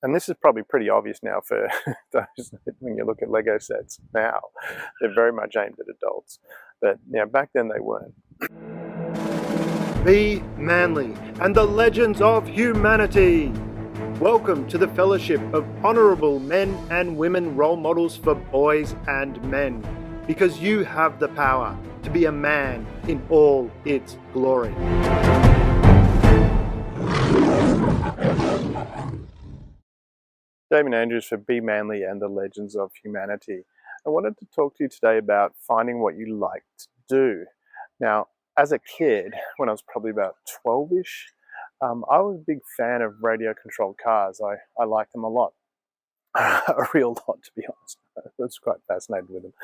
And this is probably pretty obvious now for those, when you look at Lego sets now, they're very much aimed at adults. But back then they weren't. Be manly and the legends of humanity. Welcome to the fellowship of honourable men and women role models for boys and men, because you have the power to be a man in all its glory. Damian Andrews for Be Manly and the Legends of Humanity. I wanted to talk to you today about finding what you like to do. Now, as a kid, when I was probably about 12-ish, I was a big fan of radio-controlled cars. I liked them a lot. A real lot, to be honest. I was quite fascinated with them.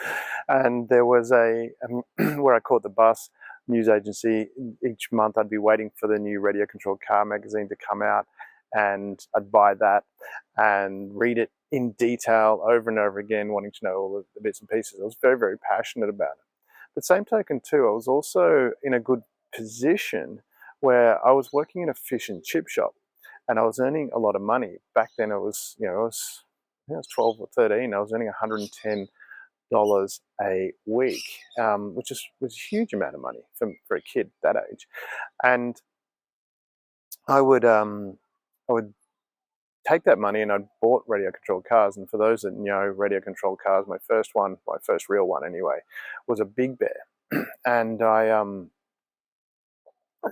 And there was where I caught the bus news agency, each month I'd be waiting for the new radio-controlled car magazine to come out, and I'd buy that and read it in detail over and over again, wanting to know all the bits and pieces. I was very, very passionate about it. But same token too, I was also in a good position where I was working in a fish and chip shop, and I was earning a lot of money. Back then it was, I was 12 or 13. I was earning $110 a week, which was a huge amount of money for a kid that age. And I would take that money and I'd bought radio controlled cars. And for those that know radio controlled cars, my first real one anyway, was a Big Bear. And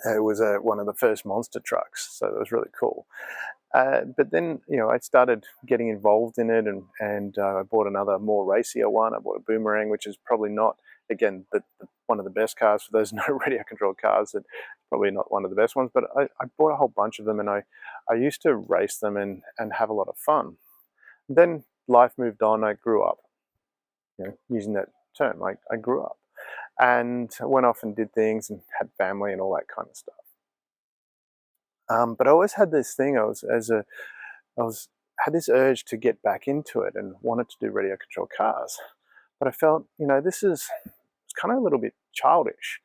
it was one of the first monster trucks, so it was really cool. But then, I started getting involved in it, and I bought another more racier one. I bought a Boomerang, which is probably not, again, one of the best cars. For those who know radio-controlled cars, it's probably not one of the best ones, but I bought a whole bunch of them, and I used to race them and have a lot of fun. Then life moved on. I grew up, using that term. I grew up and went off and did things and had family and all that kind of stuff. But I always had this thing. Had this urge to get back into it and wanted to do radio controlled cars. But I felt, this is kind of a little bit childish,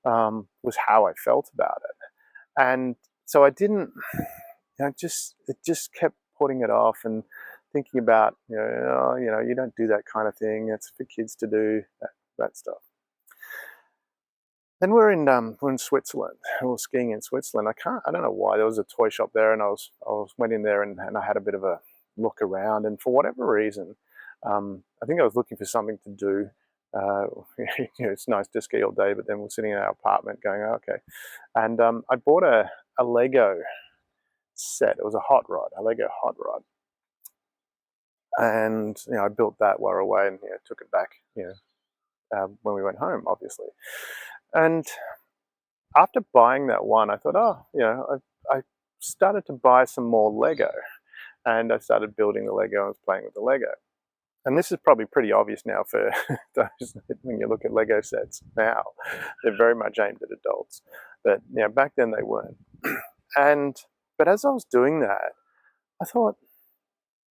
was how I felt about it. And so I didn't, it just kept putting it off and thinking about, you don't do that kind of thing. It's for kids to do that stuff. Then we're in Switzerland. We were skiing in Switzerland. I don't know why. There was a toy shop there, and I went in there and I had a bit of a look around. And for whatever reason, I think I was looking for something to do. It's nice to ski all day, but then we're sitting in our apartment going, oh, okay. And I bought a Lego set. It was a Lego hot rod. And I built that while we were away, and took it back, when we went home, obviously. And after buying that one, I thought, I started to buy some more Lego, and I started building the Lego. I was playing with the Lego. And this is probably pretty obvious now for those, when you look at Lego sets now, they're very much aimed at adults. But back then they weren't. But as I was doing that, I thought,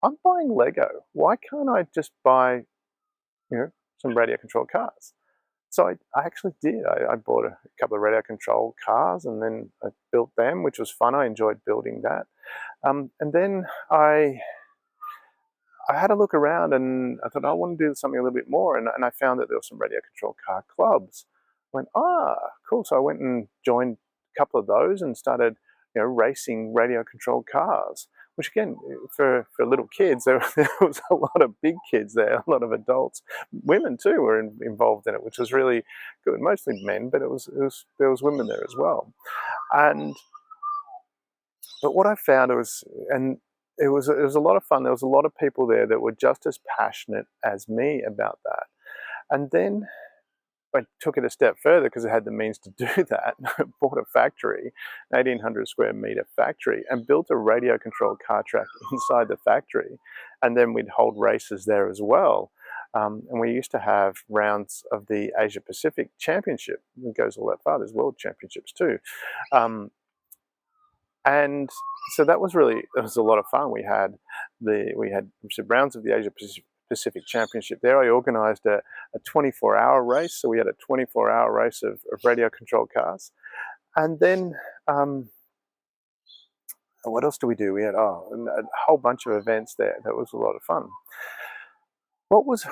I'm buying Lego. Why can't I just buy, some radio controlled cars? So I actually did. I bought a couple of radio-controlled cars, and then I built them, which was fun. I enjoyed building that. And then I had a look around, and I thought, I want to do something a little bit more. And I found that there were some radio-controlled car clubs. I went, cool. So I went and joined a couple of those and started, racing radio-controlled cars. Which again, for little kids, there was a lot of big kids there, a lot of adults. Women too were involved in it, which was really good. Mostly men, but there was women there as well. But what I found was it was a lot of fun. There was a lot of people there that were just as passionate as me about that. And then I took it a step further because I had the means to do that. Bought a factory, an 1,800 square meter factory, and built a radio controlled car track inside the factory. And then we'd hold races there as well. And we used to have rounds of the Asia Pacific Championship. It goes all that far. There's World Championships too. And so that was a lot of fun. We had rounds of the Asia Pacific Championship there. I organised a 24-hour race, so we had a 24-hour race of radio-controlled cars. And then what else do we do? We had a whole bunch of events there. That was a lot of fun. What was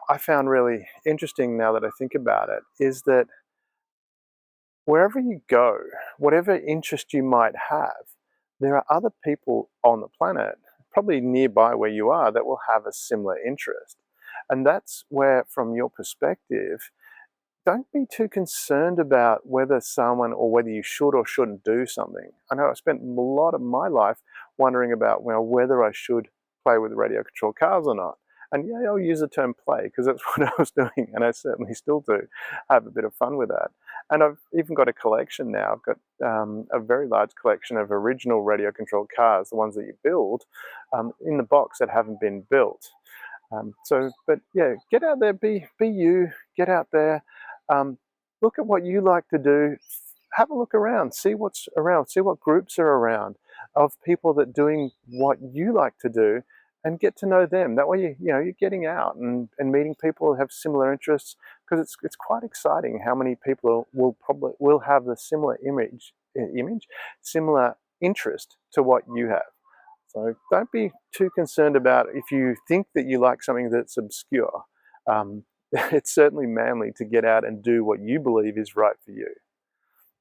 I found really interesting now that I think about it is that wherever you go, whatever interest you might have, there are other people on the planet, probably nearby where you are, that will have a similar interest. And that's where, from your perspective, don't be too concerned about whether someone or whether you should or shouldn't do something. I know I spent a lot of my life wondering about, well, whether I should play with radio controlled cars or not. And yeah, I'll use the term play because that's what I was doing, and I certainly still do have a bit of fun with that. And I've even got a collection now. I've got a very large collection of original radio controlled cars, the ones that you build, in the box that haven't been built. But yeah, get out there, be you, get out there, look at what you like to do, have a look around, see what's around, see what groups are around of people that are doing what you like to do, and get to know them. That way, you're getting out and meeting people who have similar interests, because it's quite exciting how many people will have the similar similar interest to what you have. So don't be too concerned about if you think that you like something that's obscure. It's certainly manly to get out and do what you believe is right for you.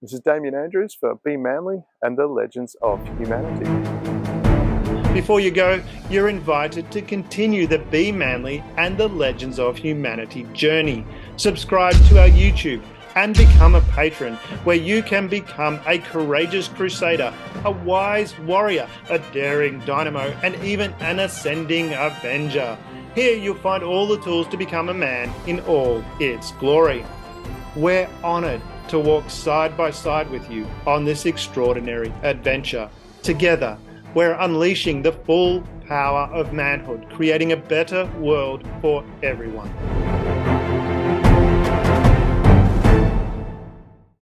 This is Damian Andrews for Be Manly and the Legends of Humanity. Before you go, you're invited to continue the Be Manly and the Legends of Humanity journey. Subscribe to our YouTube and become a patron, where you can become a courageous crusader, a wise warrior, a daring dynamo, and even an ascending avenger. Here you'll find all the tools to become a man in all its glory. We're honoured to walk side by side with you on this extraordinary adventure. Together, we're unleashing the full power of manhood, creating a better world for everyone.